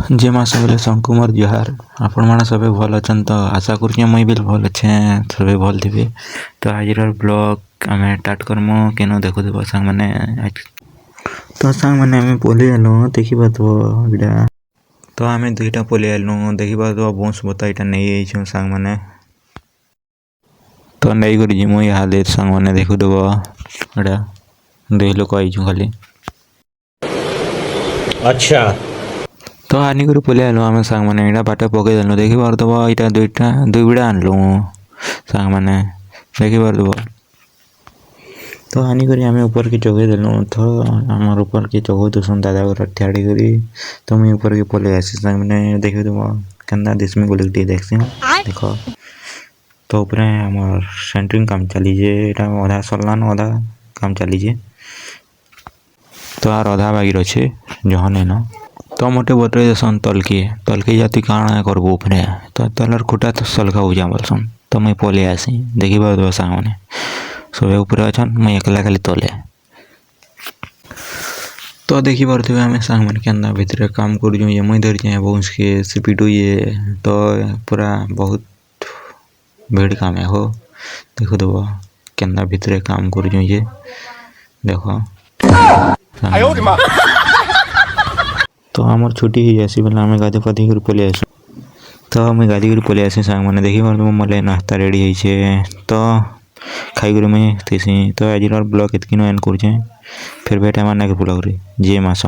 जे मास बोले शंकुमार जुहार आपण मैंने सब भल अच्छा तो आशा कर मुई भी भल अच्छे सब भल थे। तो आज ब्लॉग आम स्टार्ट करमु केन देखुव सांग मैंने तो सांग मैंने आम पलि आलु देखी पार्थ इटा तो आम दुईटा पलि आलु देखी पार्थ बंश बता यहाँ नहीं सांग मैंने तो नहीं कर जिमु इहादे सांग मैंने देखुव इटा दुई लोक आईचु खाली अच्छा तो आनिक पलि आलु आम सांग मैंने यहाँ बाट पकईदेलु देखी पार्थ यहाँ दुई बिड़ा आनलु सांग मैंने देखी पार्थ तो आनिक आम ऊपर की चगेदेलु तो आम ऊपर की चगो दूसर दादा घर ठाड़ी करी तो मुझे ऊपर की पलि आसी सांग मैंने देखी क्या देशमी बोल देखसी देख तो ऊपर आम सेंटरिंग काम चलीजे अधा सरलान अधा काम चलीजे तो आर अधा बागिर अच्छे जहन न तो मोटे बतई देसन तलकी जाति काଣା करबो उपरे तो तलर खुटा तो सलखा हो जा बोलसन तो मुई पलि आसी देखी पार्थ सांग मैंने सब ऊपर अच्छा मुई एकला खाली तले तो देखी पारे आम सांग मैंने क्या भितर काम कर मुई धरी बंश के सीपीटू ये तो पूरा बहुत भीड़ काम है हो देखो दो क्या भितर काम कर देख तो आमर छुट्टी हो जासी बोले आम गाधी फाधी कर पलि आसू तो मुझे गाधी कर पलि आसी सांग मैंने देखी पार्थ मोर नाश्ता रेडी होइछे तो खाई मुझे थी तो आज ब्लॉग इतनी एंड कर फिर भेट नेक्स्ट ब्लॉग रे जे मास।